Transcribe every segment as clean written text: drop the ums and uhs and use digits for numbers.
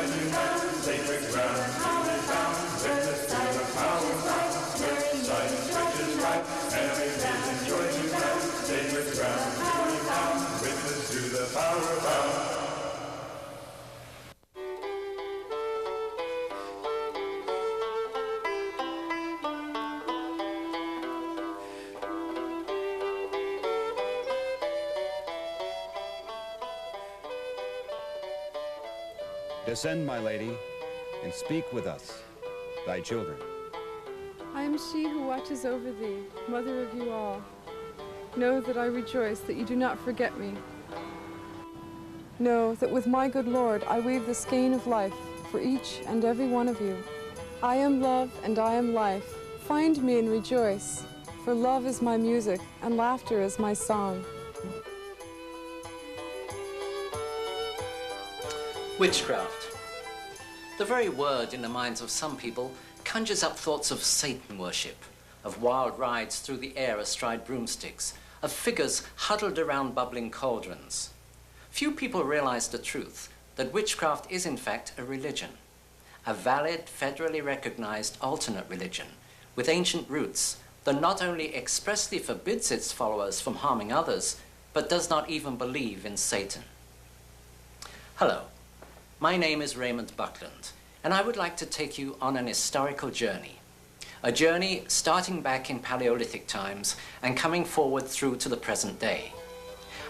join you now. Sacred ground to be found. Witness to the power found. Where silence which is right. Enemies join you now. Sacred ground to be found. Witness to the power found. Descend, my lady, and speak with us, thy children. I am she who watches over thee, mother of you all. Know that I rejoice that you do not forget me. Know that with my good Lord I weave the skein of life for each and every one of you. I am love and I am life. Find me and rejoice, for love is my music and laughter is my song. Witchcraft. The very word in the minds of some people conjures up thoughts of Satan worship, of wild rides through the air astride broomsticks, of figures huddled around bubbling cauldrons. Few people realize the truth that witchcraft is in fact a religion, a valid, federally recognized alternate religion with ancient roots that not only expressly forbids its followers from harming others, but does not even believe in Satan. Hello. My name is Raymond Buckland, and I would like to take you on an historical journey. A journey starting back in Paleolithic times and coming forward through to the present day.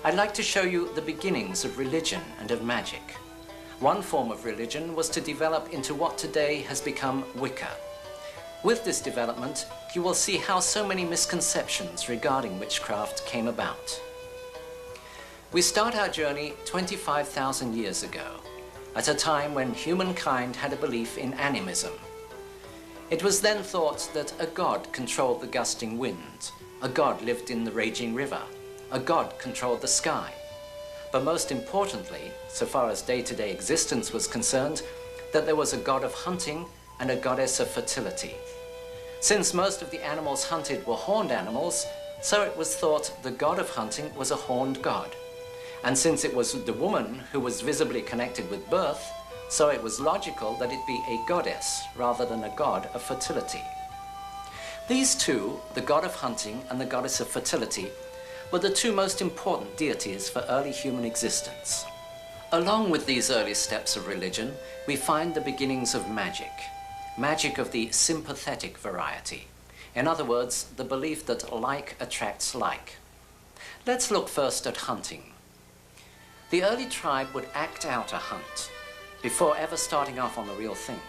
I'd like to show you the beginnings of religion and of magic. One form of religion was to develop into what today has become Wicca. With this development, you will see how so many misconceptions regarding witchcraft came about. We start our journey 25,000 years ago, at a time when humankind had a belief in animism. It was then thought that a god controlled the gusting wind, a god lived in the raging river, a god controlled the sky. But most importantly, so far as day-to-day existence was concerned, that there was a god of hunting and a goddess of fertility. Since most of the animals hunted were horned animals, so it was thought the god of hunting was a horned god. And since it was the woman who was visibly connected with birth, so it was logical that it be a goddess rather than a god of fertility. These two, the god of hunting and the goddess of fertility, were the two most important deities for early human existence. Along with these early steps of religion, we find the beginnings of magic. Magic of the sympathetic variety. In other words, the belief that like attracts like. Let's look first at hunting. The early tribe would act out a hunt before ever starting off on the real thing.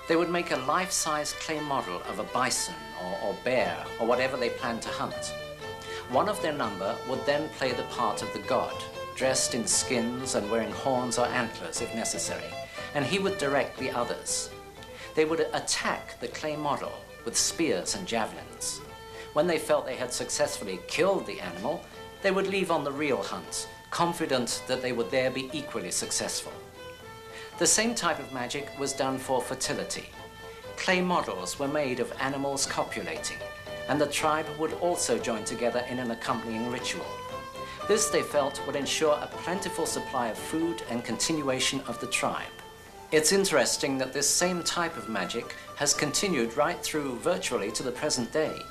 They would make a life-size clay model of a bison or bear or whatever they planned to hunt. One of their number would then play the part of the god, dressed in skins and wearing horns or antlers if necessary, and he would direct the others. They would attack the clay model with spears and javelins. When they felt they had successfully killed the animal, they would leave on the real hunt, confident that they would there be equally successful. The same type of magic was done for fertility. Clay models were made of animals copulating, and the tribe would also join together in an accompanying ritual. This, they felt, would ensure a plentiful supply of food and continuation of the tribe. It's interesting that this same type of magic has continued right through virtually to the present day.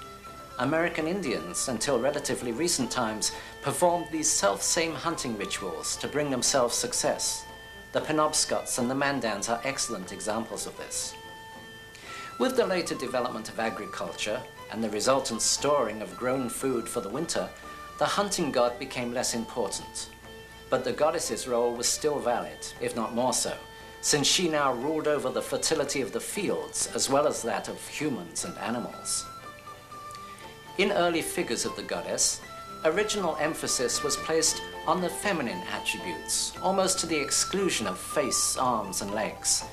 American Indians, until relatively recent times, performed these self-same hunting rituals to bring themselves success. The Penobscots and the Mandans are excellent examples of this. With the later development of agriculture and the resultant storing of grown food for the winter, the hunting god became less important. But the goddess's role was still valid, if not more so, since she now ruled over the fertility of the fields as well as that of humans and animals. In early figures of the goddess, original emphasis was placed on the feminine attributes, almost to the exclusion of face, arms, and legs.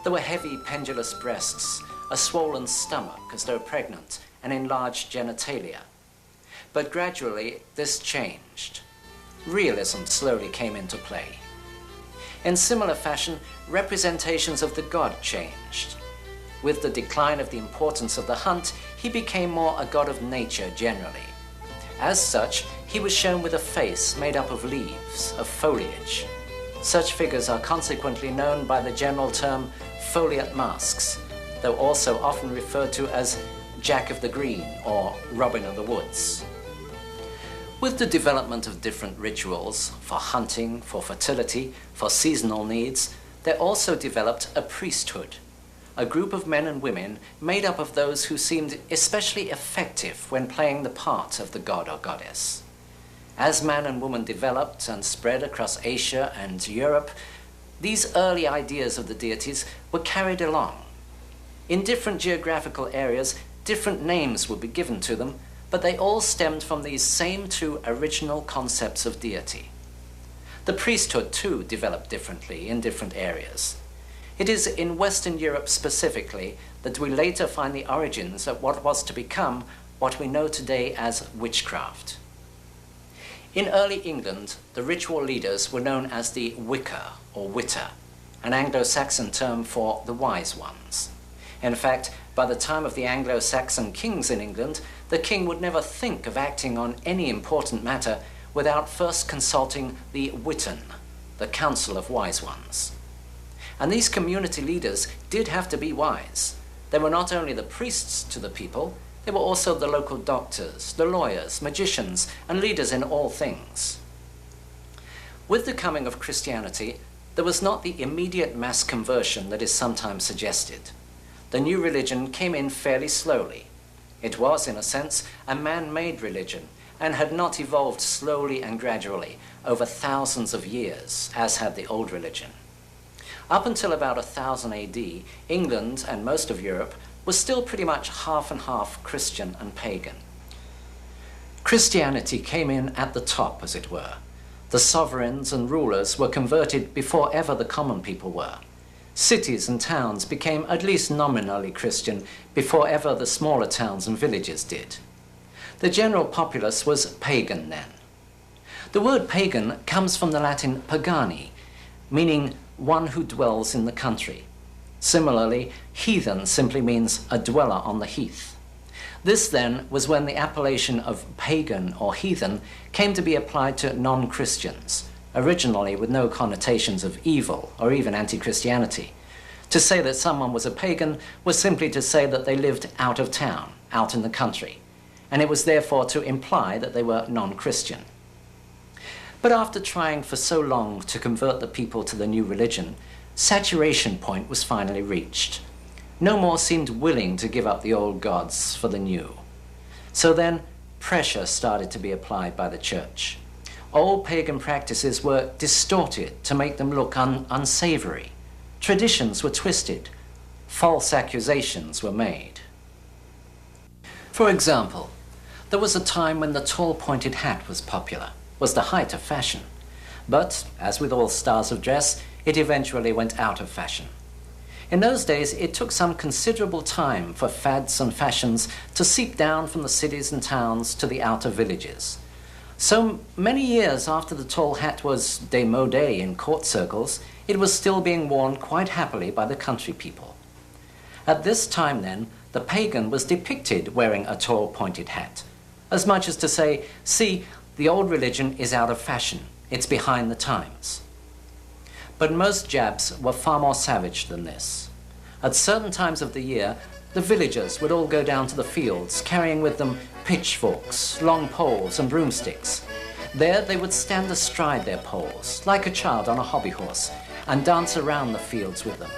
There were heavy, pendulous breasts, a swollen stomach as though pregnant, and enlarged genitalia. But gradually, this changed. Realism slowly came into play. In similar fashion, representations of the god changed. With the decline of the importance of the hunt, he became more a god of nature generally. As such, he was shown with a face made up of leaves, of foliage. Such figures are consequently known by the general term foliate masks, though also often referred to as Jack of the Green or Robin of the Woods. With the development of different rituals for hunting, for fertility, for seasonal needs, there also developed a priesthood, a group of men and women made up of those who seemed especially effective when playing the part of the god or goddess. As man and woman developed and spread across Asia and Europe, these early ideas of the deities were carried along. In different geographical areas, different names would be given to them, but they all stemmed from these same two original concepts of deity. The priesthood, too, developed differently in different areas. It is in Western Europe specifically that we later find the origins of what was to become what we know today as witchcraft. In early England, the ritual leaders were known as the Wicca or Witter, an Anglo-Saxon term for the wise ones. In fact, by the time of the Anglo-Saxon kings in England, the king would never think of acting on any important matter without first consulting the Witan, the Council of Wise Ones. And these community leaders did have to be wise. They were not only the priests to the people, they were also the local doctors, the lawyers, magicians, and leaders in all things. With the coming of Christianity, there was not the immediate mass conversion that is sometimes suggested. The new religion came in fairly slowly. It was, in a sense, a man-made religion and had not evolved slowly and gradually over thousands of years, as had the old religion. Up until about 1000 AD, England and most of Europe was still pretty much half and half Christian and pagan. Christianity came in at the top, as it were. The sovereigns and rulers were converted before ever the common people were. Cities and towns became at least nominally Christian before ever the smaller towns and villages did. The general populace was pagan then. The word pagan comes from the Latin pagani, meaning one who dwells in the country. Similarly, heathen simply means a dweller on the heath. This then was when the appellation of pagan or heathen came to be applied to non-Christians, originally with no connotations of evil or even anti-Christianity. To say that someone was a pagan was simply to say that they lived out of town, out in the country, and it was therefore to imply that they were non-Christian. But after trying for so long to convert the people to the new religion, saturation point was finally reached. No more seemed willing to give up the old gods for the new. So then, pressure started to be applied by the church. Old pagan practices were distorted to make them look unsavory. Traditions were twisted. False accusations were made. For example, there was a time when the tall pointed hat was popular, was the height of fashion. But, as with all styles of dress, it eventually went out of fashion. In those days, it took some considerable time for fads and fashions to seep down from the cities and towns to the outer villages. So many years after the tall hat was démodé in court circles, it was still being worn quite happily by the country people. At this time then, the pagan was depicted wearing a tall pointed hat, as much as to say, see, the old religion is out of fashion, it's behind the times. But most Jabs were far more savage than this. At certain times of the year, the villagers would all go down to the fields, carrying with them pitchforks, long poles, and broomsticks. There they would stand astride their poles, like a child on a hobby horse, and dance around the fields with them.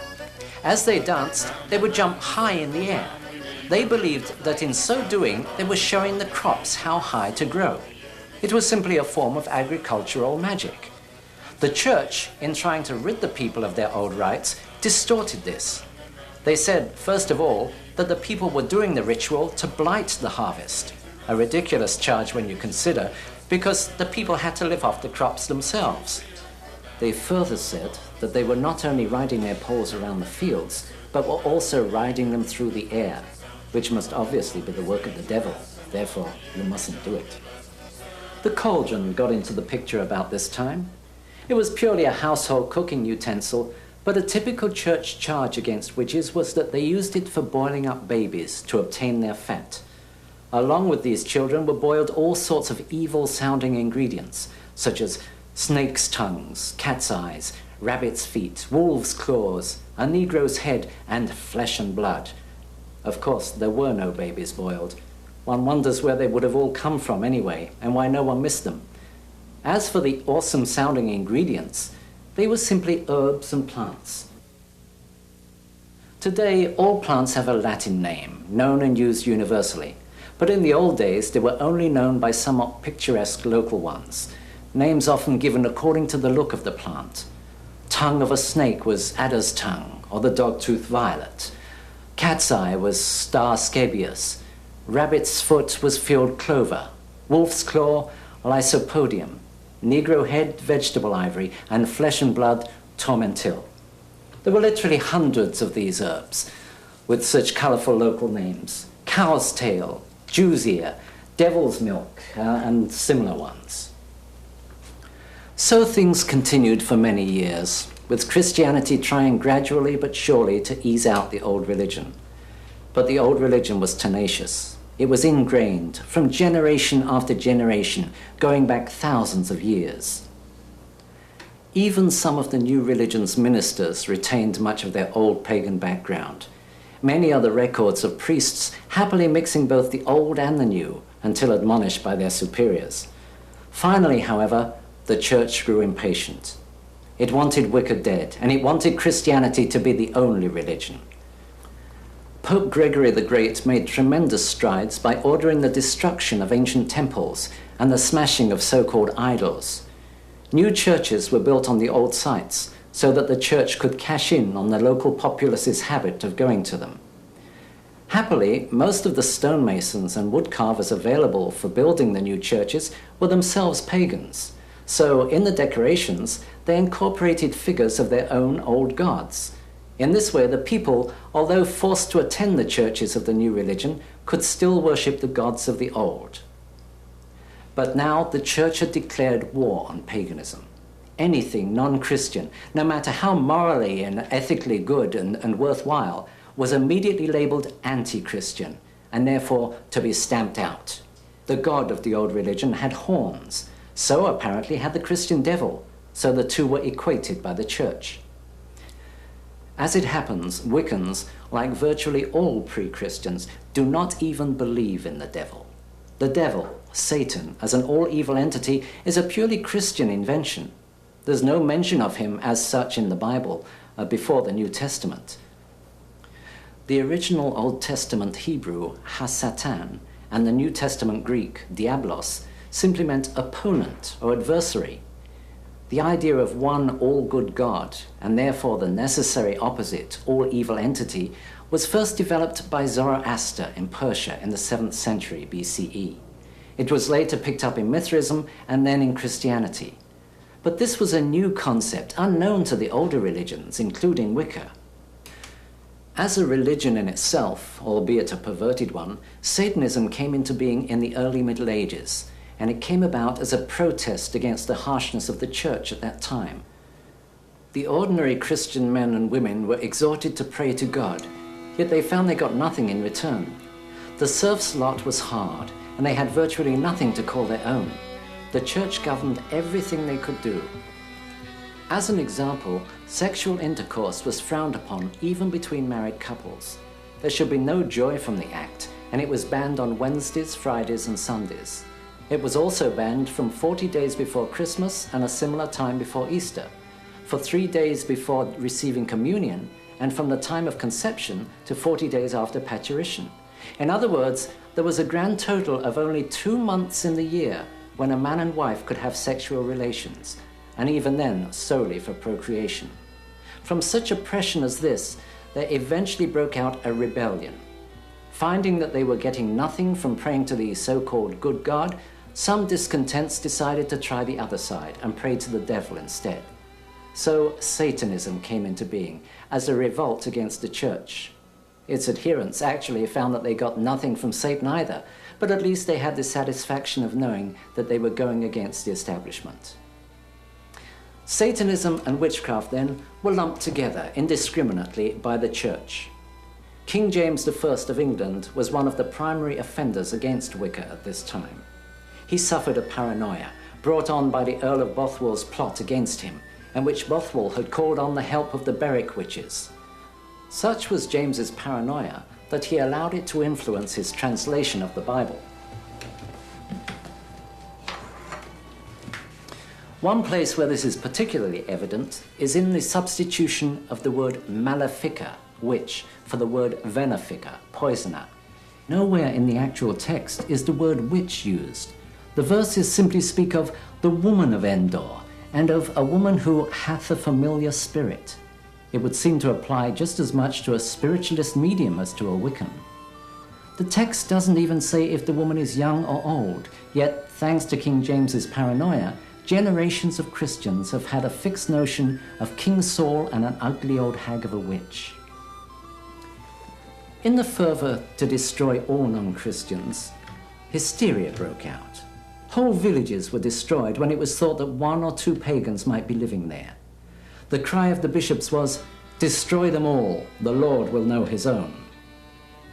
As they danced, they would jump high in the air. They believed that in so doing, they were showing the crops how high to grow. It was simply a form of agricultural magic. The church, in trying to rid the people of their old rites, distorted this. They said, first of all, that the people were doing the ritual to blight the harvest, a ridiculous charge when you consider, because the people had to live off the crops themselves. They further said that they were not only riding their poles around the fields, but were also riding them through the air, which must obviously be the work of the devil, therefore you mustn't do it. The cauldron got into the picture about this time. It was purely a household cooking utensil, but a typical church charge against witches was that they used it for boiling up babies to obtain their fat. Along with these children were boiled all sorts of evil-sounding ingredients, such as Snakes' tongues, cat's eyes, rabbit's feet, wolf's claws, a Negro's head, and flesh and blood. Of course, there were no babies boiled. One wonders where they would have all come from anyway, and why no one missed them. As for the awesome-sounding ingredients, they were simply herbs and plants. Today, all plants have a Latin name, known and used universally. But in the old days, they were only known by somewhat picturesque local ones, names often given according to the look of the plant. Tongue of a snake was adder's tongue, or the dog-tooth violet. Cat's eye was star scabious. Rabbit's foot was field clover. Wolf's claw, lysopodium. Negro head, vegetable ivory, and flesh and blood, tormentil. There were literally hundreds of these herbs, with such colourful local names. Cow's tail, Jew's ear, devil's milk, and similar ones. So things continued for many years, with Christianity trying gradually but surely to ease out the old religion. But the old religion was tenacious. It was ingrained from generation after generation, going back thousands of years. Even some of the new religion's ministers retained much of their old pagan background. Many are the records of priests happily mixing both the old and the new until admonished by their superiors. Finally, however, the church grew impatient. It wanted Wicca dead, and it wanted Christianity to be the only religion. Pope Gregory the Great made tremendous strides by ordering the destruction of ancient temples and the smashing of so-called idols. New churches were built on the old sites so that the church could cash in on the local populace's habit of going to them. Happily, most of the stonemasons and woodcarvers available for building the new churches were themselves pagans. So, in the decorations, they incorporated figures of their own old gods. In this way, the people, although forced to attend the churches of the new religion, could still worship the gods of the old. But now the church had declared war on paganism. Anything non-Christian, no matter how morally and ethically good and worthwhile, was immediately labeled anti-Christian, and therefore to be stamped out. The god of the old religion had horns, so apparently had the Christian devil, so the two were equated by the church. As it happens, Wiccans, like virtually all pre-Christians, do not even believe in the devil. The devil, Satan, as an all-evil entity, is a purely Christian invention. There's no mention of him as such in the Bible before the New Testament. The original Old Testament Hebrew, ha-Satan, and the New Testament Greek, diablos, simply meant opponent or adversary. The idea of one all-good God, and therefore the necessary opposite, all-evil entity, was first developed by Zoroaster in Persia in the 7th century BCE. It was later picked up in Mithraism and then in Christianity. But this was a new concept, unknown to the older religions, including Wicca. As a religion in itself, albeit a perverted one, Satanism came into being in the early Middle Ages, and it came about as a protest against the harshness of the church at that time. The ordinary Christian men and women were exhorted to pray to God, yet they found they got nothing in return. The serfs' lot was hard, and they had virtually nothing to call their own. The church governed everything they could do. As an example, sexual intercourse was frowned upon even between married couples. There should be no joy from the act, and it was banned on Wednesdays, Fridays, and Sundays. It was also banned from 40 days before Christmas and a similar time before Easter, for 3 days before receiving communion, and from the time of conception to 40 days after parturition. In other words, there was a grand total of only 2 months in the year when a man and wife could have sexual relations, and even then solely for procreation. From such oppression as this, there eventually broke out a rebellion. Finding that they were getting nothing from praying to the so-called good God, some discontents decided to try the other side and pray to the devil instead. So Satanism came into being as a revolt against the church. Its adherents actually found that they got nothing from Satan either, but at least they had the satisfaction of knowing that they were going against the establishment. Satanism and witchcraft then were lumped together indiscriminately by the church. King James I of England was one of the primary offenders against Wicca at this time. He suffered a paranoia, brought on by the Earl of Bothwell's plot against him, and which Bothwell had called on the help of the Berwick witches. Such was James's paranoia that he allowed it to influence his translation of the Bible. One place where this is particularly evident is in the substitution of the word malefica, witch, for the word venefica, poisoner. Nowhere in the actual text is the word witch used. The verses simply speak of the woman of Endor and of a woman who hath a familiar spirit. It would seem to apply just as much to a spiritualist medium as to a Wiccan. The text doesn't even say if the woman is young or old, yet thanks to King James's paranoia, generations of Christians have had a fixed notion of King Saul and an ugly old hag of a witch. In the fervour to destroy all non-Christians, hysteria broke out. Whole villages were destroyed when it was thought that one or two pagans might be living there. The cry of the bishops was, "Destroy them all, the Lord will know his own."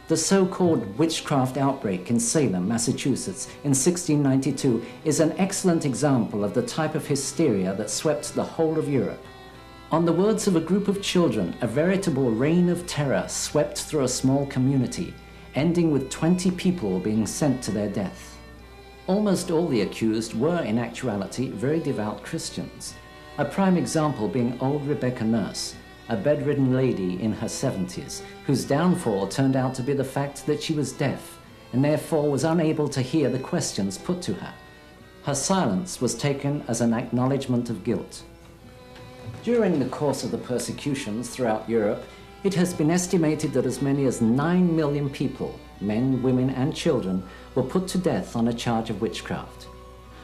The so-called witchcraft outbreak in Salem, Massachusetts in 1692 is an excellent example of the type of hysteria that swept the whole of Europe. On the words of a group of children, a veritable reign of terror swept through a small community, ending with 20 people being sent to their death. Almost all the accused were, in actuality, very devout Christians. A prime example being old Rebecca Nurse, a bedridden lady in her 70s, whose downfall turned out to be the fact that she was deaf and therefore was unable to hear the questions put to her. Her silence was taken as an acknowledgement of guilt. During the course of the persecutions throughout Europe, it has been estimated that as many as 9 million people, men, women, and children, were put to death on a charge of witchcraft.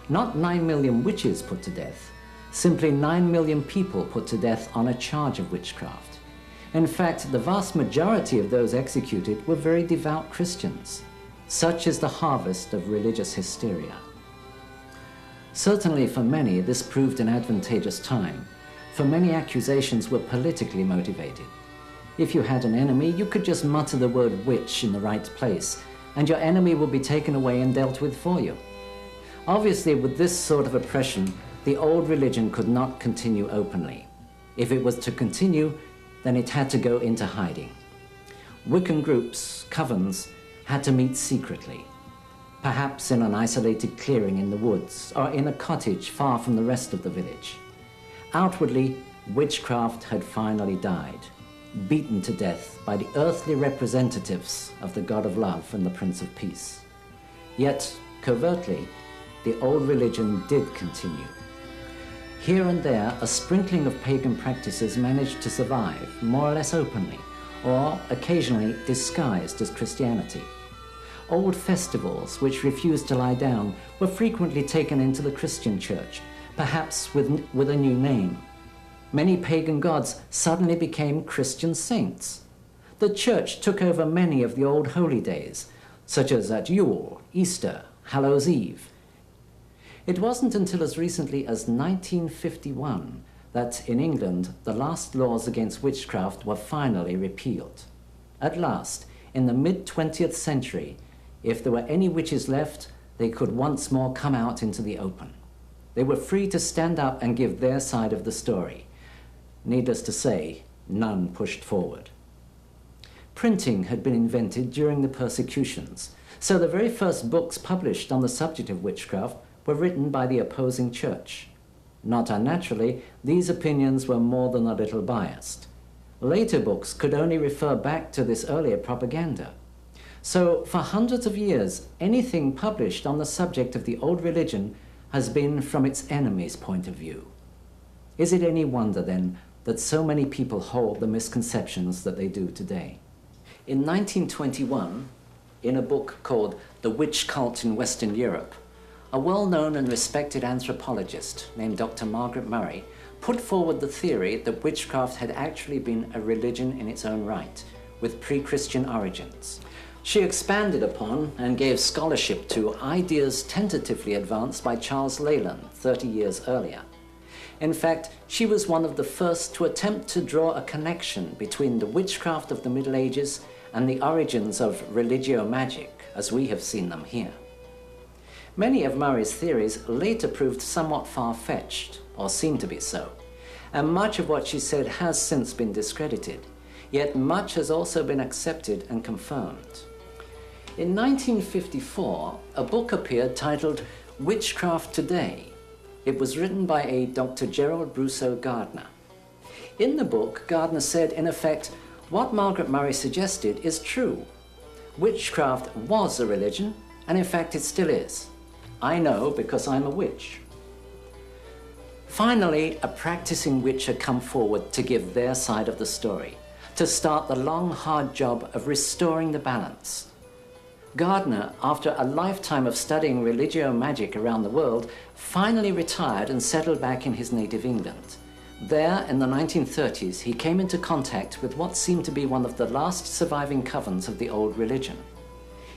Not 9 million witches put to death, simply 9 million people put to death on a charge of witchcraft. In fact, the vast majority of those executed were very devout Christians. Such is the harvest of religious hysteria. Certainly for many, this proved an advantageous time, for many accusations were politically motivated. If you had an enemy, you could just mutter the word witch in the right place, and your enemy will be taken away and dealt with for you. Obviously, with this sort of oppression, the old religion could not continue openly. If it was to continue, then it had to go into hiding. Wiccan groups, covens, had to meet secretly, perhaps in an isolated clearing in the woods, or in a cottage far from the rest of the village. Outwardly, witchcraft had finally died, beaten to death by the earthly representatives of the God of Love and the Prince of Peace. Yet, covertly, the old religion did continue. Here and there, a sprinkling of pagan practices managed to survive, more or less openly, or occasionally disguised as Christianity. Old festivals, which refused to lie down, were frequently taken into the Christian church, perhaps with a new name. Many pagan gods suddenly became Christian saints. The church took over many of the old holy days, such as at Yule, Easter, Hallows Eve. It wasn't until as recently as 1951 that in England the last laws against witchcraft were finally repealed. At last, in the mid-20th century, if there were any witches left, they could once more come out into the open. They were free to stand up and give their side of the story. Needless to say, none pushed forward. Printing had been invented during the persecutions, so the very first books published on the subject of witchcraft were written by the opposing church. Not unnaturally, these opinions were more than a little biased. Later books could only refer back to this earlier propaganda. So, for hundreds of years, anything published on the subject of the old religion has been from its enemy's point of view. Is it any wonder, then, that so many people hold the misconceptions that they do today? In 1921, in a book called The Witch Cult in Western Europe, a well-known and respected anthropologist named Dr. Margaret Murray put forward the theory that witchcraft had actually been a religion in its own right, with pre-Christian origins. She expanded upon and gave scholarship to ideas tentatively advanced by Charles Leland 30 years earlier. In fact, she was one of the first to attempt to draw a connection between the witchcraft of the Middle Ages and the origins of religio magic, as we have seen them here. Many of Murray's theories later proved somewhat far-fetched, or seemed to be so, and much of what she said has since been discredited, yet much has also been accepted and confirmed. In 1954, a book appeared titled Witchcraft Today. It was written by a Dr. Gerald Brousseau Gardner. In the book, Gardner said, in effect, what Margaret Murray suggested is true. Witchcraft was a religion, and in fact it still is. I know because I'm a witch. Finally, a practicing witch had come forward to give their side of the story, to start the long, hard job of restoring the balance. Gardner, after a lifetime of studying religio-magic around the world, finally retired and settled back in his native England. There, in the 1930s, he came into contact with what seemed to be one of the last surviving covens of the old religion.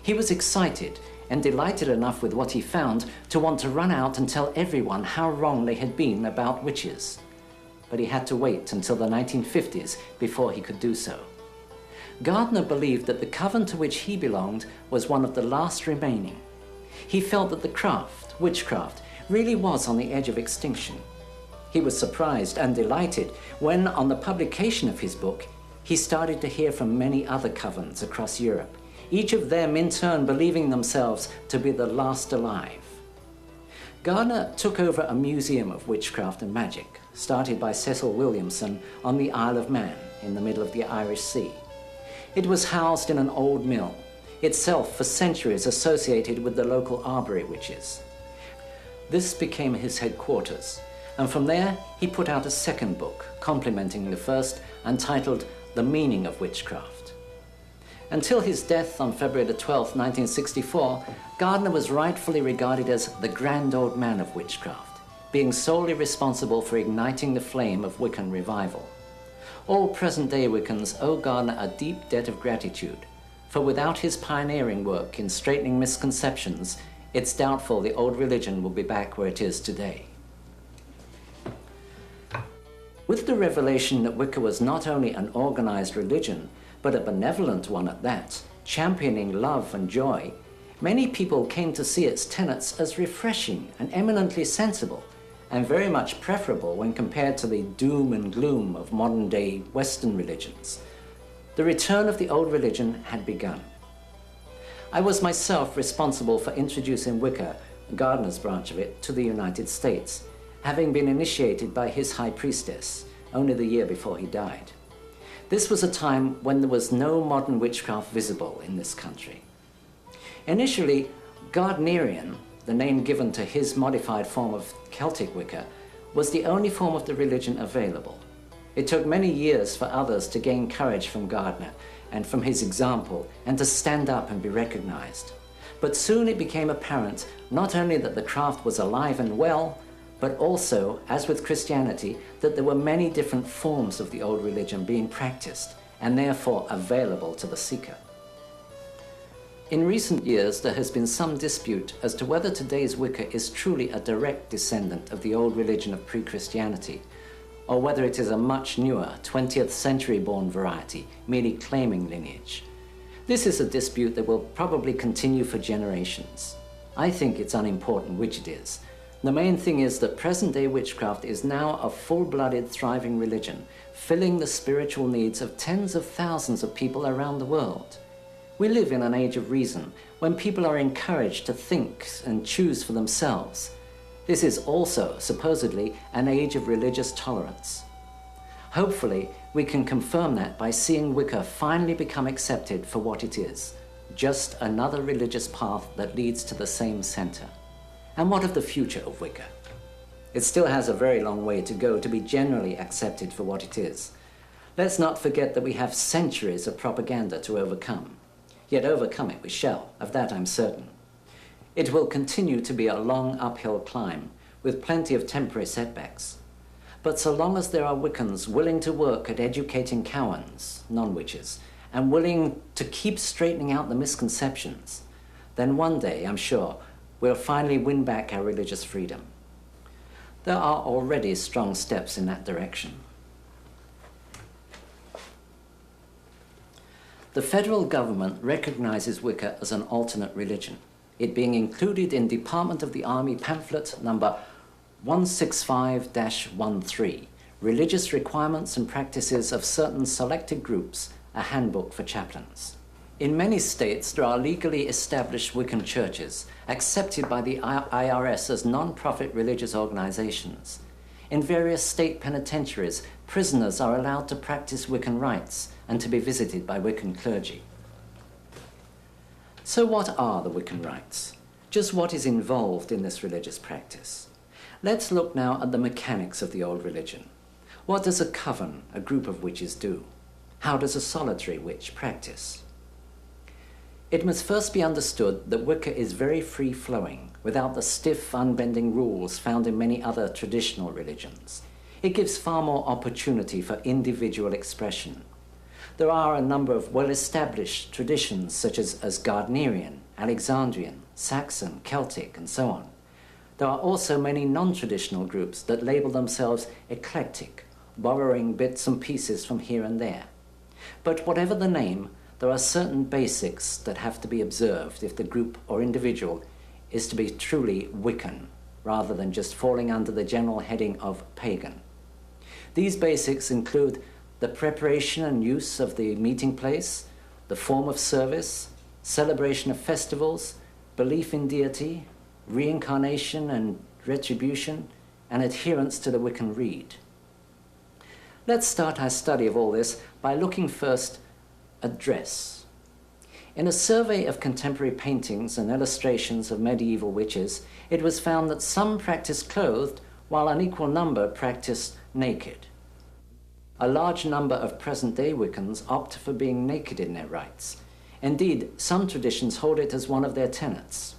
He was excited and delighted enough with what he found to want to run out and tell everyone how wrong they had been about witches. But he had to wait until the 1950s before he could do so. Gardner believed that the coven to which he belonged was one of the last remaining. He felt that the craft, witchcraft, really was on the edge of extinction. He was surprised and delighted when, on the publication of his book, he started to hear from many other covens across Europe, each of them in turn believing themselves to be the last alive. Gardner took over a museum of witchcraft and magic, started by Cecil Williamson on the Isle of Man in the middle of the Irish Sea. It was housed in an old mill, itself for centuries associated with the local Arbory witches. This became his headquarters, and from there he put out a second book, complementing the first, entitled The Meaning of Witchcraft. Until his death on February the 12th, 1964, Gardner was rightfully regarded as the grand old man of witchcraft, being solely responsible for igniting the flame of Wiccan revival. All present-day Wiccans owe Gardner a deep debt of gratitude, for without his pioneering work in straightening misconceptions, it's doubtful the old religion will be back where it is today. With the revelation that Wicca was not only an organized religion, but a benevolent one at that, championing love and joy, many people came to see its tenets as refreshing and eminently sensible, and very much preferable when compared to the doom and gloom of modern-day Western religions. The return of the old religion had begun. I was myself responsible for introducing Wicca, Gardner's branch of it, to the United States, having been initiated by his high priestess only the year before he died. This was a time when there was no modern witchcraft visible in this country. Initially, Gardnerian, the name given to his modified form of Celtic Wicca, was the only form of the religion available. It took many years for others to gain courage from Gardner and from his example and to stand up and be recognized. But soon it became apparent not only that the craft was alive and well, but also, as with Christianity, that there were many different forms of the old religion being practiced and therefore available to the seeker. In recent years, there has been some dispute as to whether today's Wicca is truly a direct descendant of the old religion of pre-Christianity, or whether it is a much newer, 20th century-born variety, merely claiming lineage. This is a dispute that will probably continue for generations. I think it's unimportant which it is. The main thing is that present-day witchcraft is now a full-blooded, thriving religion, filling the spiritual needs of tens of thousands of people around the world. We live in an age of reason, when people are encouraged to think and choose for themselves. This is also, supposedly, an age of religious tolerance. Hopefully, we can confirm that by seeing Wicca finally become accepted for what it is, just another religious path that leads to the same center. And what of the future of Wicca? It still has a very long way to go to be generally accepted for what it is. Let's not forget that we have centuries of propaganda to overcome. Yet overcome it we shall, of that I'm certain. It will continue to be a long uphill climb, with plenty of temporary setbacks. But so long as there are Wiccans willing to work at educating Cowans, non-witches, and willing to keep straightening out the misconceptions, then one day, I'm sure, we'll finally win back our religious freedom. There are already strong steps in that direction. The federal government recognizes Wicca as an alternate religion. it being included in Department of the Army pamphlet number 165-13, Religious Requirements and Practices of Certain Selected Groups, a Handbook for Chaplains. In many states, there are legally established Wiccan churches, accepted by the IRS as non-profit religious organizations. In various state penitentiaries, prisoners are allowed to practice Wiccan rites and to be visited by Wiccan clergy. So what are the Wiccan rites? Just what is involved in this religious practice? Let's look now at the mechanics of the old religion. What does a coven, a group of witches, do? How does a solitary witch practice? It must first be understood that Wicca is very free-flowing, without the stiff, unbending rules found in many other traditional religions. It gives far more opportunity for individual expression. There are a number of well-established traditions such as Gardnerian, Alexandrian, Saxon, Celtic, and so on. There are also many non-traditional groups that label themselves eclectic, borrowing bits and pieces from here and there. But whatever the name, there are certain basics that have to be observed if the group or individual is to be truly Wiccan, rather than just falling under the general heading of pagan. These basics include the preparation and use of the meeting place, the form of service, celebration of festivals, belief in deity, reincarnation and retribution, and adherence to the Wiccan Rede. Let's start our study of all this by looking first at dress. In a survey of contemporary paintings and illustrations of medieval witches, it was found that some practiced clothed while an equal number practiced naked. A large number of present-day Wiccans opt for being naked in their rites. Indeed, some traditions hold it as one of their tenets.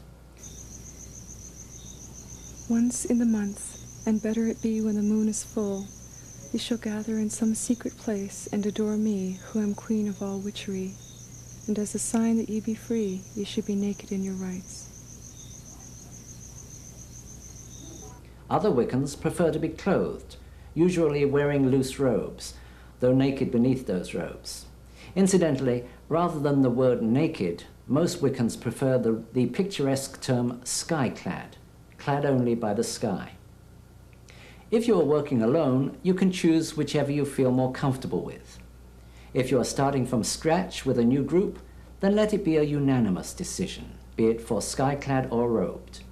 Once in the month, and better it be when the moon is full, ye shall gather in some secret place and adore me, who am queen of all witchery. And as a sign that ye be free, ye should be naked in your rites. Other Wiccans prefer to be clothed, usually wearing loose robes, though naked beneath those robes. Incidentally, rather than the word naked, most Wiccans prefer the picturesque term sky-clad, clad only by the sky. If you are working alone, you can choose whichever you feel more comfortable with. If you are starting from scratch with a new group, then let it be a unanimous decision, be it for sky-clad or robed.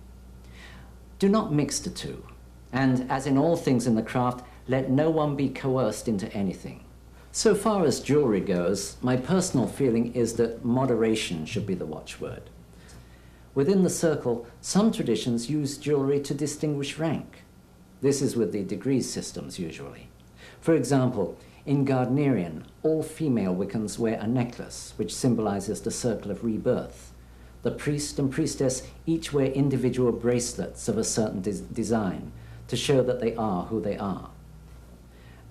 Do not mix the two, and as in all things in the craft, let no one be coerced into anything. So far as jewelry goes, my personal feeling is that moderation should be the watchword. Within the circle, some traditions use jewelry to distinguish rank. This is with the degree systems usually. For example, in Gardnerian, all female Wiccans wear a necklace, which symbolizes the circle of rebirth. The priest and priestess each wear individual bracelets of a certain design to show that they are who they are.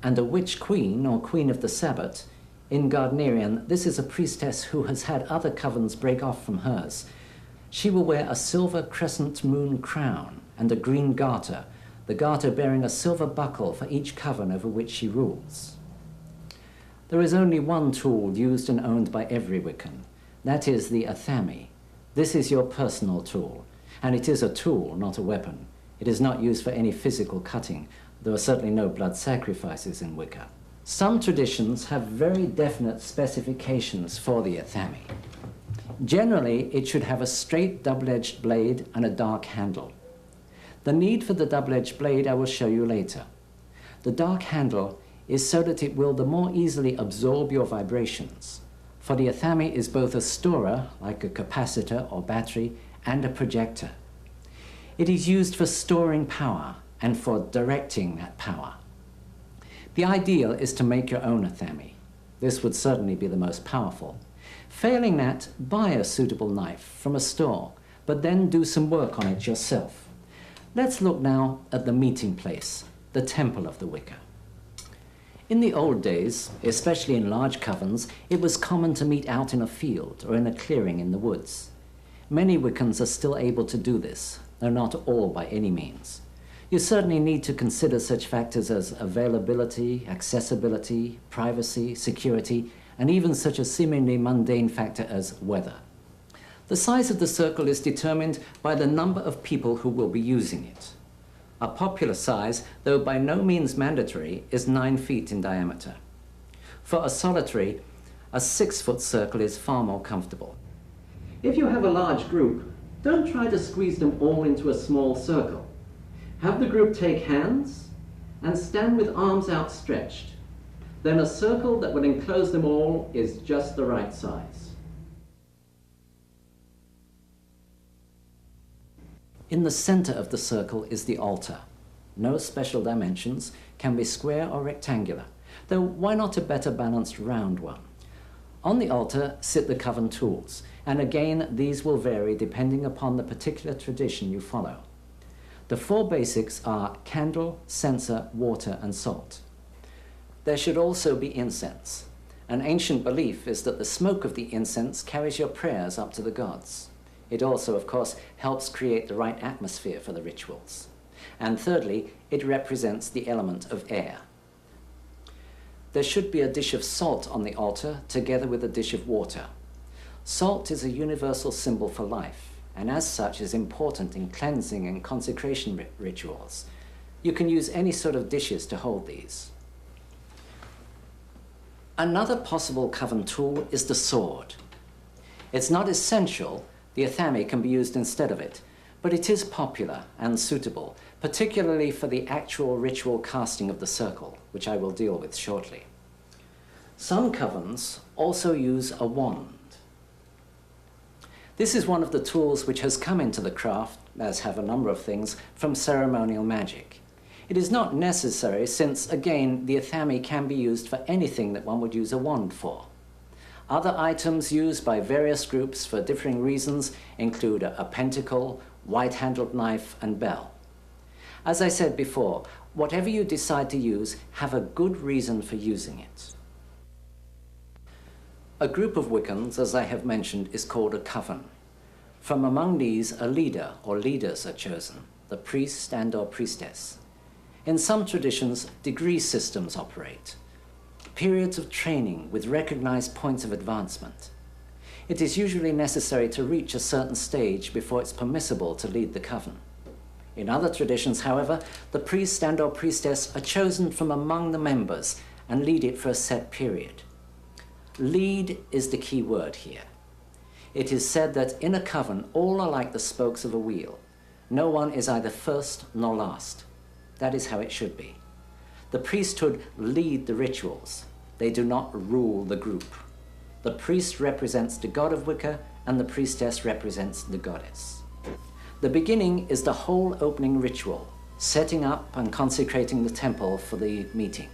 And a witch queen, or queen of the Sabbat, in Gardnerian, this is a priestess who has had other covens break off from hers. She will wear a silver crescent moon crown and a green garter, the garter bearing a silver buckle for each coven over which she rules. There is only one tool used and owned by every Wiccan. That is the athame. This is your personal tool, and it is a tool, not a weapon. It is not used for any physical cutting. There are certainly no blood sacrifices in Wicca. Some traditions have very definite specifications for the athame. Generally, it should have a straight double-edged blade and a dark handle. The need for the double-edged blade I will show you later. The dark handle is so that it will the more easily absorb your vibrations, for the athame is both a storer, like a capacitor or battery, and a projector. It is used for storing power and for directing that power. The ideal is to make your own athame. This would certainly be the most powerful. Failing that, buy a suitable knife from a store, but then do some work on it yourself. Let's look now at the meeting place, the temple of the Wicca. In the old days, especially in large covens, it was common to meet out in a field or in a clearing in the woods. Many Wiccans are still able to do this, though not all by any means. You certainly need to consider such factors as availability, accessibility, privacy, security, and even such a seemingly mundane factor as weather. The size of the circle is determined by the number of people who will be using it. A popular size, though by no means mandatory, is 9 feet in diameter. For a solitary, a 6-foot circle is far more comfortable. If you have a large group, don't try to squeeze them all into a small circle. Have the group take hands and stand with arms outstretched. Then a circle that will enclose them all is just the right size. In the center of the circle is the altar. No special dimensions, can be square or rectangular, though why not a better balanced round one? On the altar sit the coven tools, and again these will vary depending upon the particular tradition you follow. The 4 basics are candle, censer, water, and salt. There should also be incense. An ancient belief is that the smoke of the incense carries your prayers up to the gods. It also, of course, helps create the right atmosphere for the rituals. And thirdly, it represents the element of air. There should be a dish of salt on the altar together with a dish of water. Salt is a universal symbol for life, and as such is important in cleansing and consecration rituals. You can use any sort of dishes to hold these. Another possible coven tool is the sword. It's not essential. The athame can be used instead of it, but it is popular and suitable, particularly for the actual ritual casting of the circle, which I will deal with shortly. Some covens also use a wand. This is one of the tools which has come into the craft, as have a number of things, from ceremonial magic. It is not necessary since, again, the athame can be used for anything that one would use a wand for. Other items used by various groups for differing reasons include a pentacle, white-handled knife, and bell. As I said before, whatever you decide to use, have a good reason for using it. A group of Wiccans, as I have mentioned, is called a coven. From among these, a leader or leaders are chosen, the priest and/or priestess. In some traditions, degree systems operate. Periods of training with recognized points of advancement. It is usually necessary to reach a certain stage before it's permissible to lead the coven. In other traditions, however, the priest and/or priestess are chosen from among the members and lead it for a set period. Lead is the key word here. It is said that in a coven, all are like the spokes of a wheel. No one is either first nor last. That is how it should be. The priesthood lead the rituals. They do not rule the group. The priest represents the god of Wicca, and the priestess represents the goddess. The beginning is the whole opening ritual, setting up and consecrating the temple for the meeting.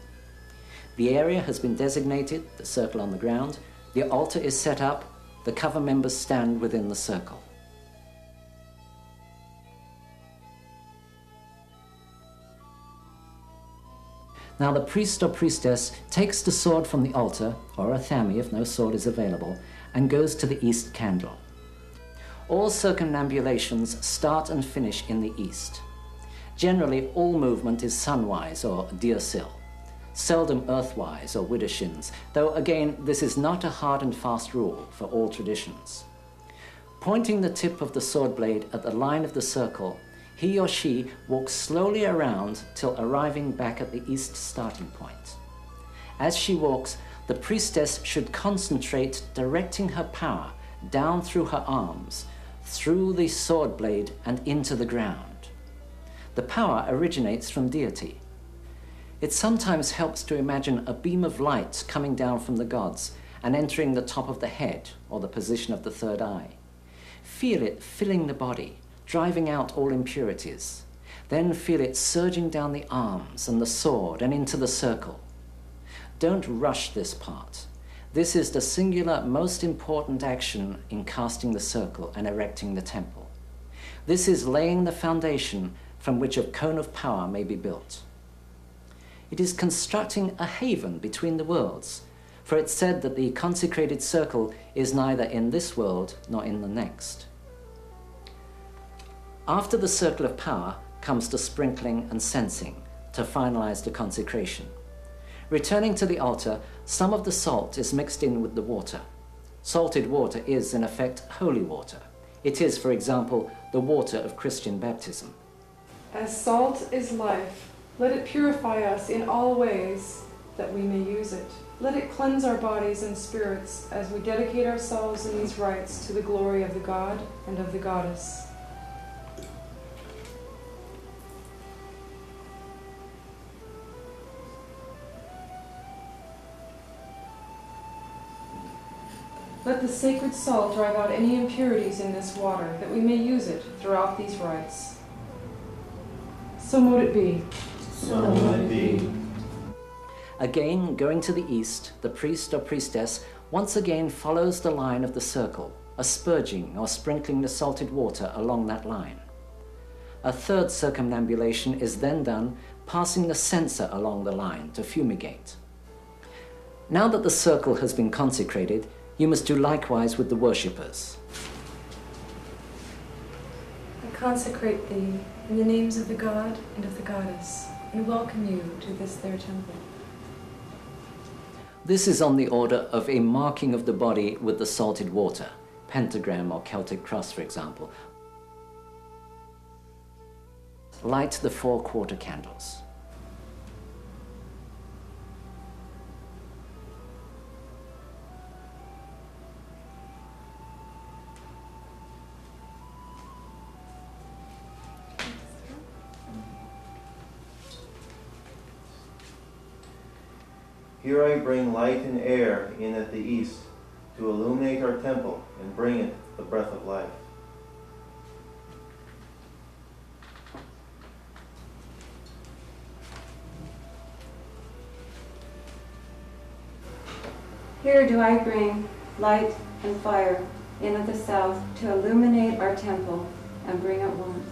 The area has been designated, the circle on the ground, the altar is set up, the coven members stand within the circle. Now the priest or priestess takes the sword from the altar, or athame if no sword is available, and goes to the east candle. All circumambulations start and finish in the east. Generally, all movement is sunwise or deersil, seldom earthwise or widdershins, though again, this is not a hard and fast rule for all traditions. Pointing the tip of the sword blade at the line of the circle, he or she walks slowly around till arriving back at the east starting point. As she walks, the priestess should concentrate directing her power down through her arms, through the sword blade and into the ground. The power originates from deity. It sometimes helps to imagine a beam of light coming down from the gods and entering the top of the head or the position of the third eye. Feel it filling the body, driving out all impurities. Then feel it surging down the arms and the sword and into the circle. Don't rush this part. This is the singular most important action in casting the circle and erecting the temple. This is laying the foundation from which a cone of power may be built. It is constructing a haven between the worlds, for it's said that the consecrated circle is neither in this world nor in the next. After the circle of power comes the sprinkling and censing to finalize the consecration. Returning to the altar, some of the salt is mixed in with the water. Salted water is, in effect, holy water. It is, for example, the water of Christian baptism. As salt is life, let it purify us in all ways that we may use it. Let it cleanse our bodies and spirits as we dedicate ourselves in these rites to the glory of the God and of the Goddess. Let the sacred salt drive out any impurities in this water, that we may use it throughout these rites. So mote it be. So mote it be. Again, going to the east, the priest or priestess once again follows the line of the circle, asperging or sprinkling the salted water along that line. A third circumambulation is then done, passing the censer along the line to fumigate. Now that the circle has been consecrated, you must do likewise with the worshippers. I consecrate thee in the names of the God and of the Goddess, and welcome you to this their temple. This is on the order of a marking of the body with the salted water, pentagram or Celtic cross, for example. Light the 4 quarter candles. Here I bring light and air in at the east, to illuminate our temple and bring it the breath of life. Here do I bring light and fire in at the south to illuminate our temple and bring it warmth.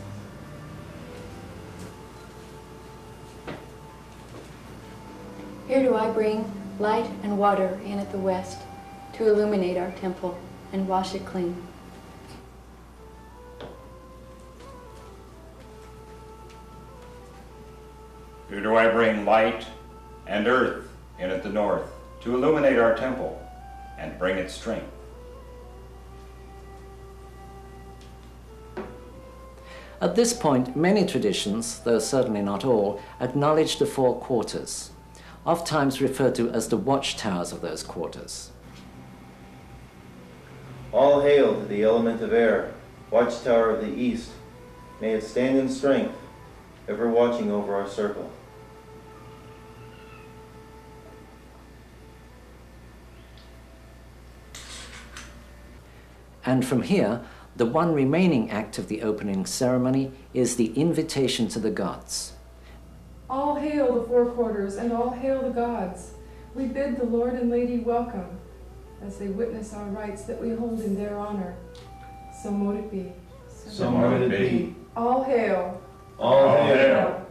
Here do I bring light and water in at the west to illuminate our temple and wash it clean. Here do I bring light and earth in at the north to illuminate our temple and bring it strength. At this point, many traditions, though certainly not all, acknowledge the 4 quarters, oftentimes referred to as the watchtowers of those quarters. All hail to the element of air, watchtower of the east. May it stand in strength, ever watching over our circle. And from here, the one remaining act of the opening ceremony is the invitation to the gods. All hail the 4 quarters, and all hail the gods. We bid the Lord and Lady welcome, as they witness our rites that we hold in their honor. So mote it be. So mote it be. All hail. All hail.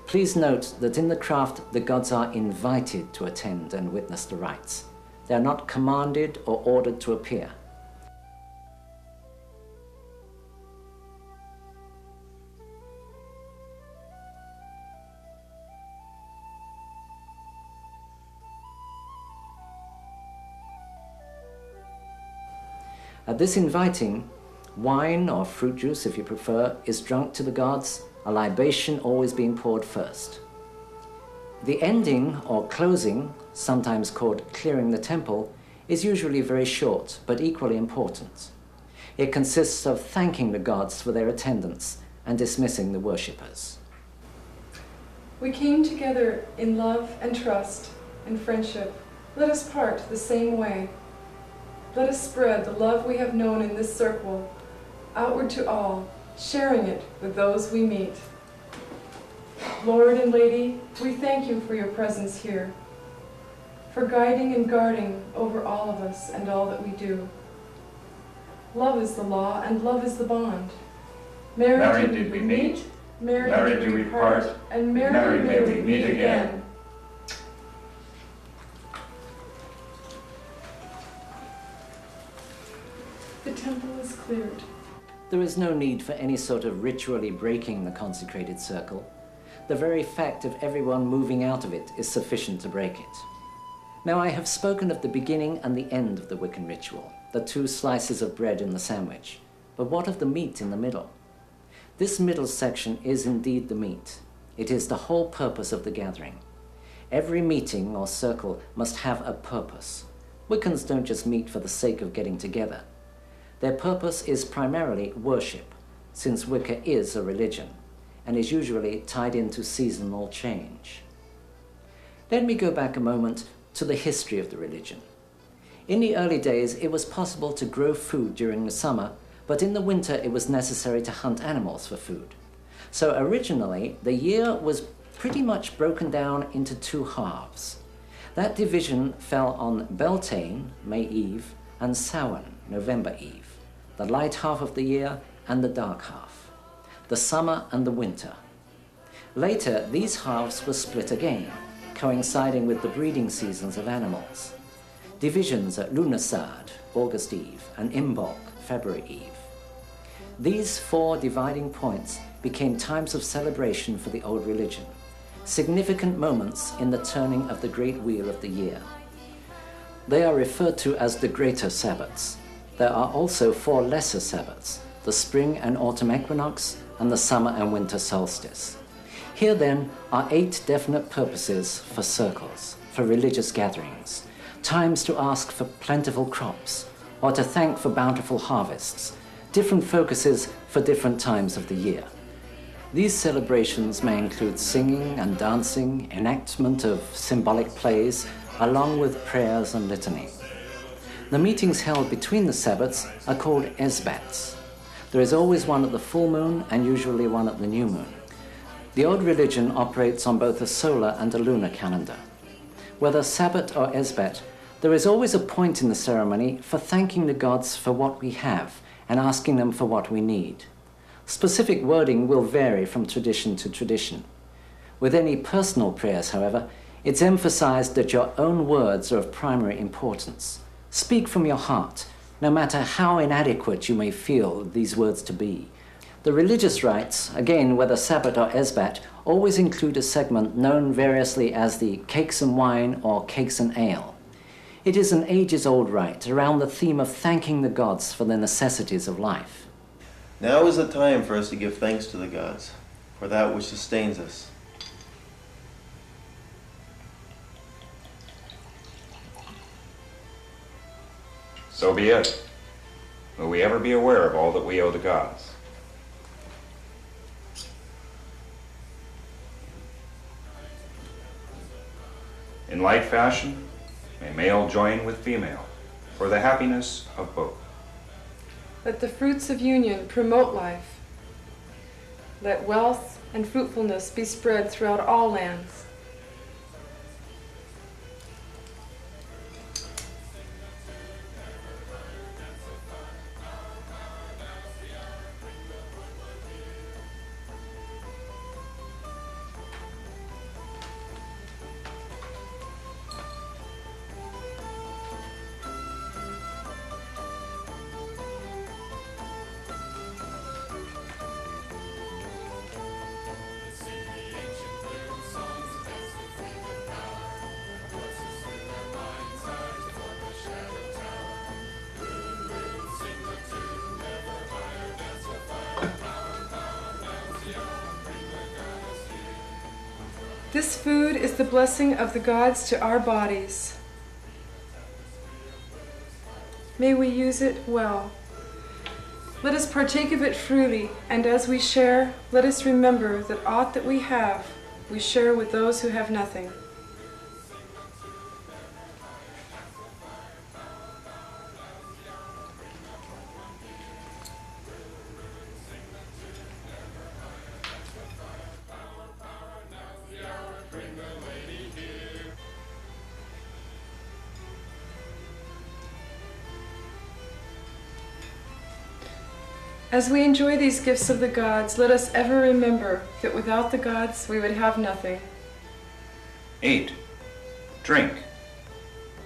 Please note that in the craft, the gods are invited to attend and witness the rites. They are not commanded or ordered to appear. At this inviting, wine or fruit juice, if you prefer, is drunk to the gods, a libation always being poured first. The ending or closing, sometimes called clearing the temple, is usually very short but equally important. It consists of thanking the gods for their attendance and dismissing the worshippers. We came together in love and trust and friendship. Let us part the same way. Let us spread the love we have known in this circle outward to all, sharing it with those we meet. Lord and Lady, we thank you for your presence here, for guiding and guarding over all of us and all that we do. Love is the law and love is the bond. Married did we meet, married did we part, and married may we meet again. The temple is cleared. There is no need for any sort of ritually breaking the consecrated circle. The very fact of everyone moving out of it is sufficient to break it. Now, I have spoken of the beginning and the end of the Wiccan ritual, the 2 slices of bread in the sandwich. But what of the meat in the middle? This middle section is indeed the meat. It is the whole purpose of the gathering. Every meeting or circle must have a purpose. Wiccans don't just meet for the sake of getting together. Their purpose is primarily worship, since Wicca is a religion, and is usually tied into seasonal change. Let me go back a moment to the history of the religion. In the early days, it was possible to grow food during the summer, but in the winter it was necessary to hunt animals for food. So originally, the year was pretty much broken down into 2 halves. That division fell on Beltane, May Eve, and Samhain, November Eve, the light half of the year and the dark half, the summer and the winter. Later, these halves were split again, coinciding with the breeding seasons of animals. Divisions at Lughnasadh, August Eve, and Imbolc, February Eve. These 4 dividing points became times of celebration for the old religion, significant moments in the turning of the great wheel of the year. They are referred to as the greater Sabbats. There are also 4 lesser Sabbats, the spring and autumn equinox, and the summer and winter solstice. Here then are 8 definite purposes for circles, for religious gatherings, times to ask for plentiful crops, or to thank for bountiful harvests, different focuses for different times of the year. These celebrations may include singing and dancing, enactment of symbolic plays, along with prayers and litany. The meetings held between the Sabbats are called Esbats. There is always one at the full moon and usually one at the new moon. The old religion operates on both a solar and a lunar calendar. Whether Sabbat or Esbat, there is always a point in the ceremony for thanking the gods for what we have and asking them for what we need. Specific wording will vary from tradition to tradition. With any personal prayers, however, it's emphasized that your own words are of primary importance. Speak from your heart, no matter how inadequate you may feel these words to be. The religious rites, again whether Sabbat or Esbat, always include a segment known variously as the cakes and wine or cakes and ale. It is an ages-old rite around the theme of thanking the gods for the necessities of life. Now is the time for us to give thanks to the gods, for that which sustains us. So be it. Will we ever be aware of all that we owe the gods? In like fashion, may male join with female for the happiness of both. Let the fruits of union promote life. Let wealth and fruitfulness be spread throughout all lands. This food is the blessing of the gods to our bodies. May we use it well. Let us partake of it freely, and as we share, let us remember that aught that we have, we share with those who have nothing. As we enjoy these gifts of the gods, let us ever remember that without the gods we would have nothing. Eat, drink,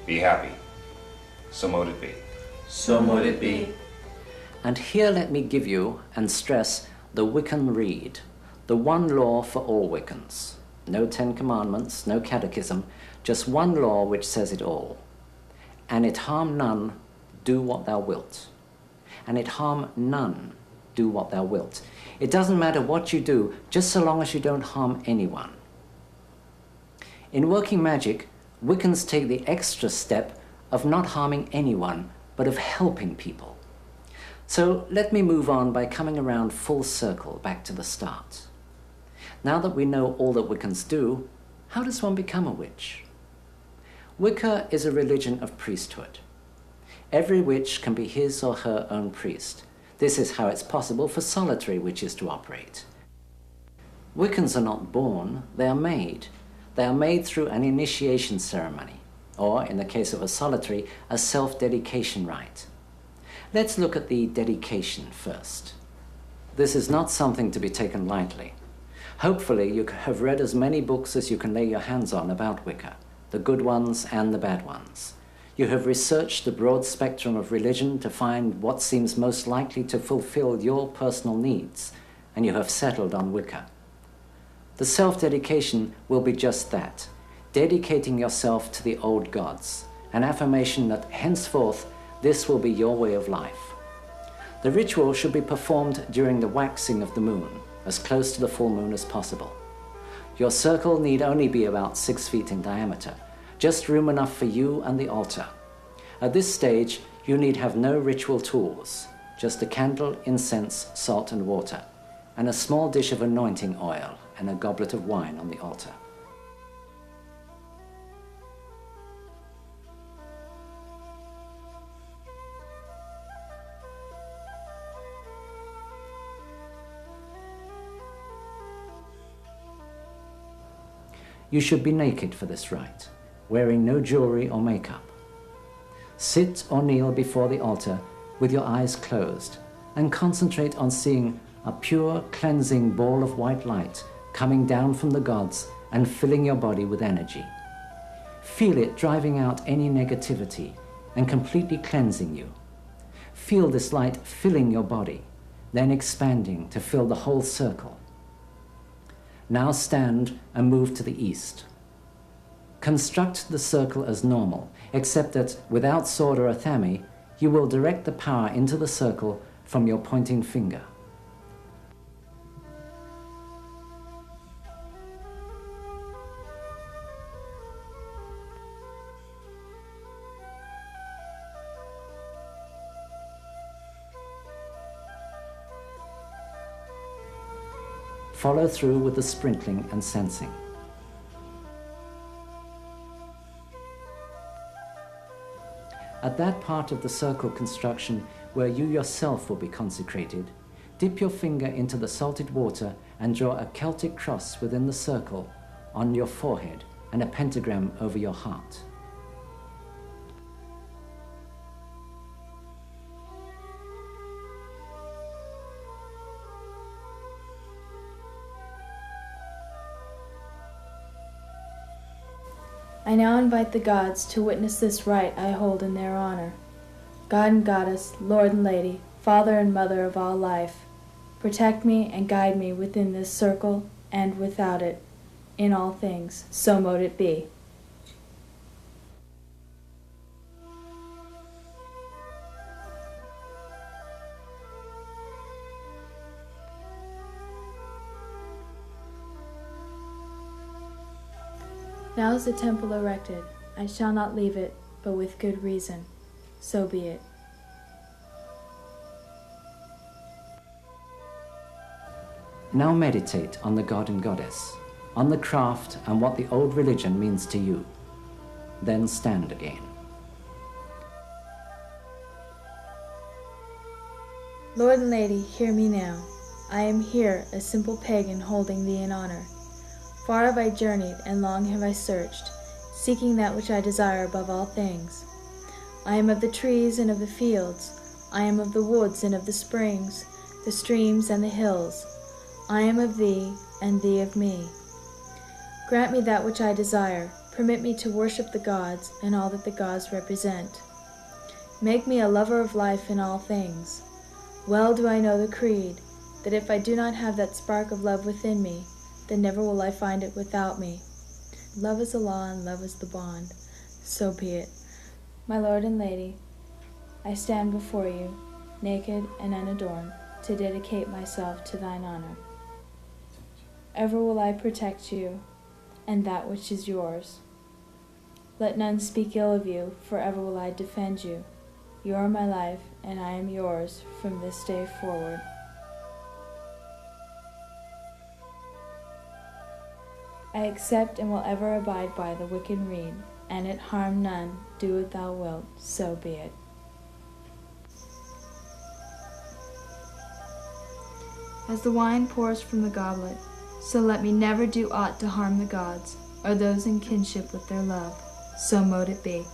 be happy. So mote it be. So mote it be. And here let me give you and stress the Wiccan Rede, the one law for all Wiccans. No 10 Commandments, no catechism, just one law which says it all. And it harm none, do what thou wilt. And it harm none, do what thou wilt. It doesn't matter what you do, just so long as you don't harm anyone. In working magic, Wiccans take the extra step of not harming anyone, but of helping people. So let me move on by coming around full circle back to the start. Now that we know all that Wiccans do, how does one become a witch? Wicca is a religion of priesthood. Every witch can be his or her own priest. This is how it's possible for solitary witches to operate. Wiccans are not born, they are made. They are made through an initiation ceremony, or, in the case of a solitary, a self-dedication rite. Let's look at the dedication first. This is not something to be taken lightly. Hopefully you have read as many books as you can lay your hands on about Wicca, the good ones and the bad ones. You have researched the broad spectrum of religion to find what seems most likely to fulfill your personal needs, and you have settled on Wicca. The self-dedication will be just that, dedicating yourself to the old gods, an affirmation that henceforth this will be your way of life. The ritual should be performed during the waxing of the moon, as close to the full moon as possible. Your circle need only be about 6 feet in diameter, just room enough for you and the altar. At this stage, you need have no ritual tools, just a candle, incense, salt and water, and a small dish of anointing oil and a goblet of wine on the altar. You should be naked for this rite, wearing no jewelry or makeup. Sit or kneel before the altar with your eyes closed and concentrate on seeing a pure, cleansing ball of white light coming down from the gods and filling your body with energy. Feel it driving out any negativity and completely cleansing you. Feel this light filling your body, then expanding to fill the whole circle. Now stand and move to the east. Construct the circle as normal, except that without sword or athame, you will direct the power into the circle from your pointing finger. Follow through with the sprinkling and censing. At that part of the circle construction where you yourself will be consecrated, dip your finger into the salted water and draw a Celtic cross within the circle on your forehead and a pentagram over your heart. I now invite the gods to witness this rite I hold in their honor. God and Goddess, Lord and Lady, Father and Mother of all life, protect me and guide me within this circle and without it, in all things, so mote it be. Now is the temple erected. I shall not leave it, but with good reason. So be it. Now meditate on the god and goddess, on the craft and what the old religion means to you. Then stand again. Lord and Lady, hear me now. I am here, a simple pagan holding thee in honor. Far have I journeyed, and long have I searched, seeking that which I desire above all things. I am of the trees and of the fields. I am of the woods and of the springs, the streams and the hills. I am of thee, and thee of me. Grant me that which I desire. Permit me to worship the gods and all that the gods represent. Make me a lover of life in all things. Well do I know the creed, that if I do not have that spark of love within me, then never will I find it without me. Love is the law and love is the bond. So be it. My lord and lady, I stand before you, naked and unadorned, to dedicate myself to thine honor. Ever will I protect you, and that which is yours. Let none speak ill of you, for ever will I defend you. You are my life, and I am yours from this day forward. I accept and will ever abide by the wicked reed, and it harm none, do what thou wilt, so be it. As the wine pours from the goblet, so let me never do aught to harm the gods, or those in kinship with their love, so mote it be.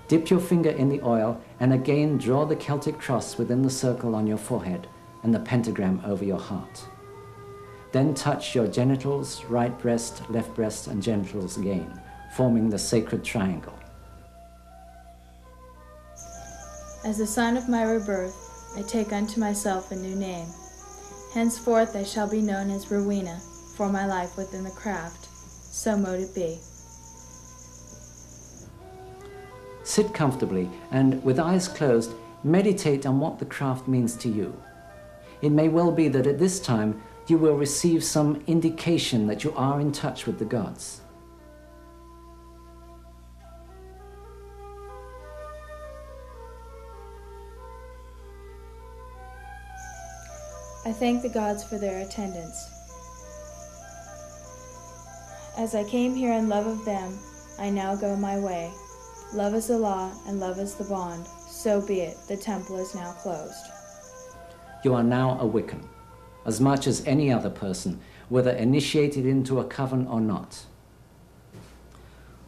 Dip your finger in the oil and again draw the Celtic cross within the circle on your forehead and the pentagram over your heart. Then touch your genitals, right breast, left breast, and genitals again, forming the sacred triangle. As the sign of my rebirth, I take unto myself a new name. Henceforth I shall be known as Rowena, for my life within the craft. So mote it be. Sit comfortably and, with eyes closed, meditate on what the craft means to you. It may well be that at this time you will receive some indication that you are in touch with the gods. I thank the gods for their attendance. As I came here in love of them, I now go my way. Love is the law, and love is the bond. So be it. The temple is now closed. You are now a Wiccan, as much as any other person, whether initiated into a coven or not.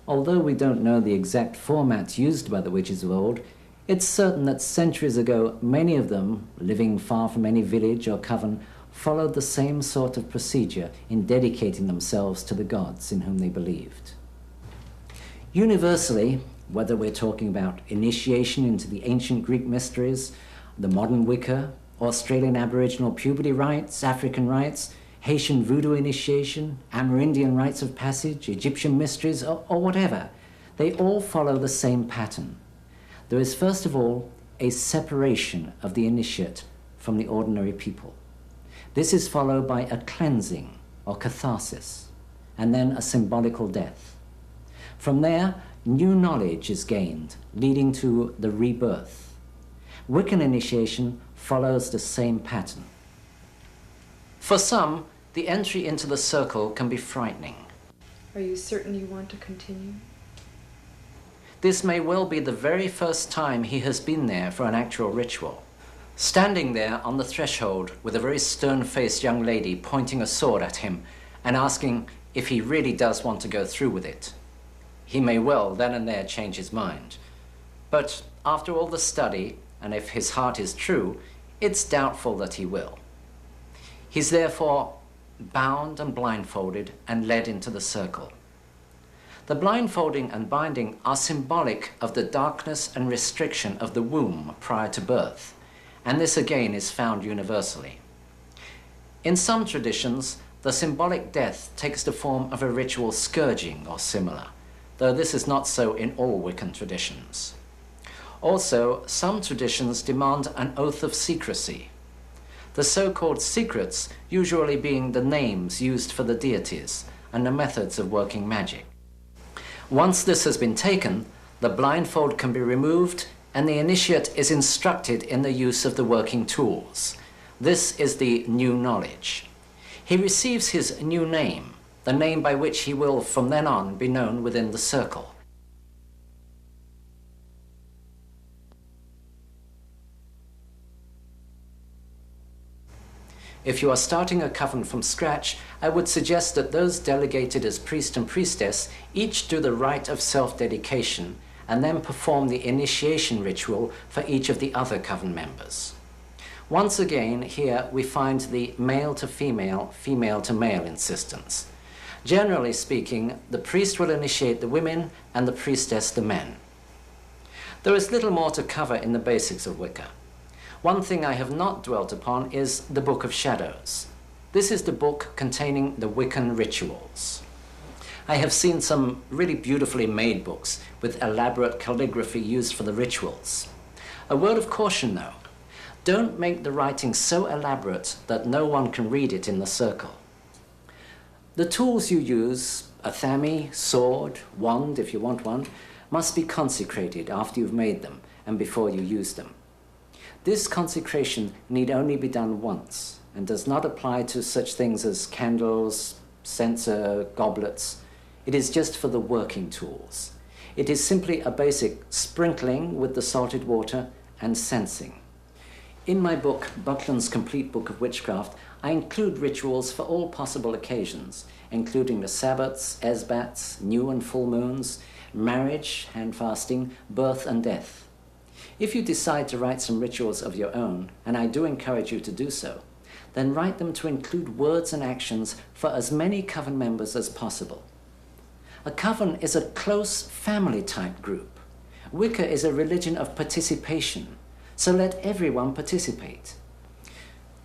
Although we don't know the exact format used by the witches of old, it's certain that centuries ago, many of them, living far from any village or coven, followed the same sort of procedure in dedicating themselves to the gods in whom they believed. Universally, whether we're talking about initiation into the ancient Greek mysteries, the modern Wicca, Australian Aboriginal puberty rites, African rites, Haitian voodoo initiation, Amerindian rites of passage, Egyptian mysteries, or whatever, they all follow the same pattern. There is first of all a separation of the initiate from the ordinary people. This is followed by a cleansing or catharsis, and then a symbolical death. From there, new knowledge is gained, leading to the rebirth. Wiccan initiation follows the same pattern. For some, the entry into the circle can be frightening. Are you certain you want to continue? This may well be the very first time he has been there for an actual ritual. Standing there on the threshold with a very stern-faced young lady pointing a sword at him and asking if he really does want to go through with it. He may well then and there change his mind. But after all the study, and if his heart is true, it's doubtful that he will. He's therefore bound and blindfolded and led into the circle. The blindfolding and binding are symbolic of the darkness and restriction of the womb prior to birth, and this again is found universally. In some traditions, the symbolic death takes the form of a ritual scourging or similar, though this is not so in all Wiccan traditions. Also, some traditions demand an oath of secrecy, the so-called secrets usually being the names used for the deities and the methods of working magic. Once this has been taken, the blindfold can be removed and the initiate is instructed in the use of the working tools. This is the new knowledge. He receives his new name, the name by which he will from then on be known within the circle. If you are starting a coven from scratch, I would suggest that those delegated as priest and priestess each do the rite of self-dedication and then perform the initiation ritual for each of the other coven members. Once again, here we find the male to female, female to male insistence. Generally speaking, the priest will initiate the women and the priestess the men. There is little more to cover in the basics of Wicca. One thing I have not dwelt upon is the Book of Shadows. This is the book containing the Wiccan rituals. I have seen some really beautifully made books with elaborate calligraphy used for the rituals. A word of caution though, don't make the writing so elaborate that no one can read it in the circle. The tools you use, a thami, sword, wand if you want one, must be consecrated after you've made them and before you use them. This consecration need only be done once and does not apply to such things as candles, censer, goblets. It is just for the working tools. It is simply a basic sprinkling with the salted water and censing. In my book, Buckland's Complete Book of Witchcraft, I include rituals for all possible occasions, including the Sabbats, Esbats, new and full moons, marriage, hand fasting, birth and death. If you decide to write some rituals of your own, and I do encourage you to do so, then write them to include words and actions for as many coven members as possible. A coven is a close family-type group. Wicca is a religion of participation, so let everyone participate.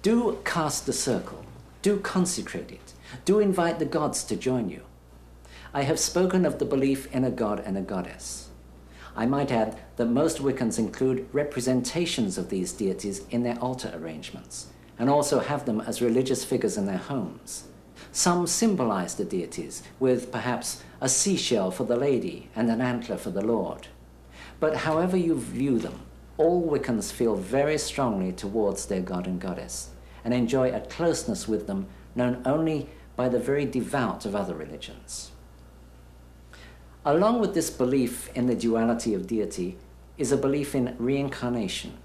Do cast the circle, do consecrate it, do invite the gods to join you. I have spoken of the belief in a god and a goddess. I might add that most Wiccans include representations of these deities in their altar arrangements, and also have them as religious figures in their homes. Some symbolize the deities with perhaps a seashell for the lady and an antler for the lord. But however you view them, all Wiccans feel very strongly towards their god and goddess and enjoy a closeness with them known only by the very devout of other religions. Along with this belief in the duality of deity is a belief in reincarnation.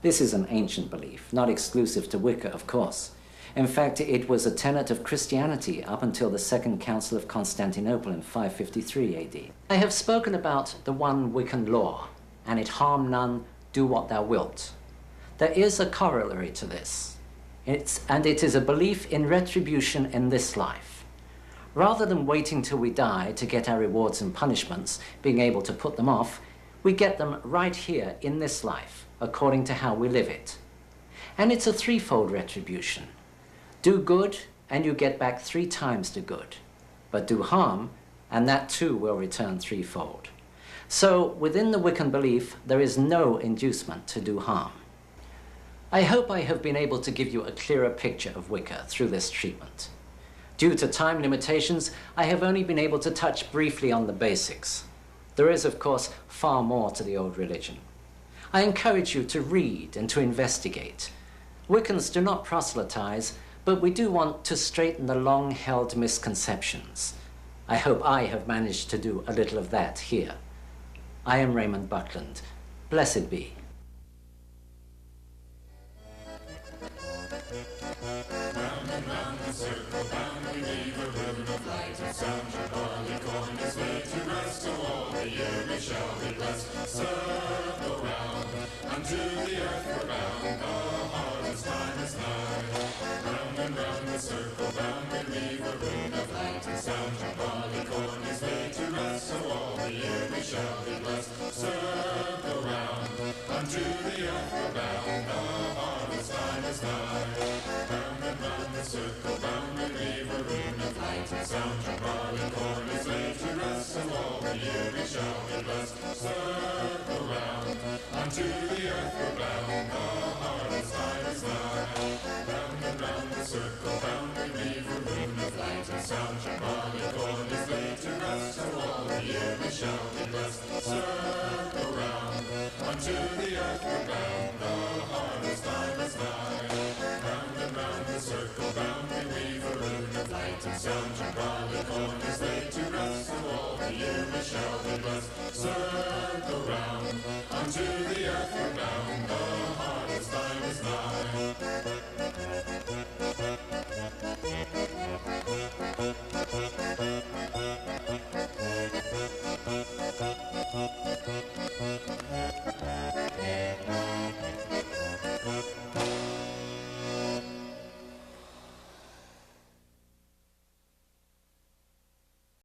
This is an ancient belief, not exclusive to Wicca, of course. In fact, it was a tenet of Christianity up until the Second Council of Constantinople in 553 AD. I have spoken about the one Wiccan law, and it harm none, do what thou wilt. There is a corollary to this, and it is a belief in retribution in this life. Rather than waiting till we die to get our rewards and punishments, being able to put them off, we get them right here in this life, according to how we live it. And it's a threefold retribution. Do good, and you get back 3 times the good. But do harm, and that too will return threefold. So, within the Wiccan belief, there is no inducement to do harm. I hope I have been able to give you a clearer picture of Wicca through this treatment. Due to time limitations, I have only been able to touch briefly on the basics. There is, of course, far more to the old religion. I encourage you to read and to investigate. Wiccans do not proselytize, but we do want to straighten the long-held misconceptions. I hope I have managed to do a little of that here. I am Raymond Buckland. Blessed be. Round and round the circle, round we leave a rune of light and sound. Your Baragon is laid to rest, so all the year we shall be blessed. Circle round, unto the earth we're bound, the harvest time is nigh. Round and round the circle, round we leave a rune of light and sound. Your Baragon is laid to rest, so all the year we shall be blessed. Circle round, unto the earth we're bound, the harvest time is nigh. Round and round the circle, round we leave a rune of light and sound. Your Baragon is laid to rest, so all the year we shall be blessed. Circle round, unto the earth we're bound, the harvest time is nigh. Round and round the circle, round we leave a rune of light and sound. Your Baragon is laid to rest, so all the year we shall be blessed. Circle round, unto the earth we're bound, the harvest time is nigh. Round and round the circle, round we weave a rune of light and sound. Your Baragon is laid to rest, so all the year we shall be blessed. Circle round, unto the earth we're bound, the harvest time is nigh.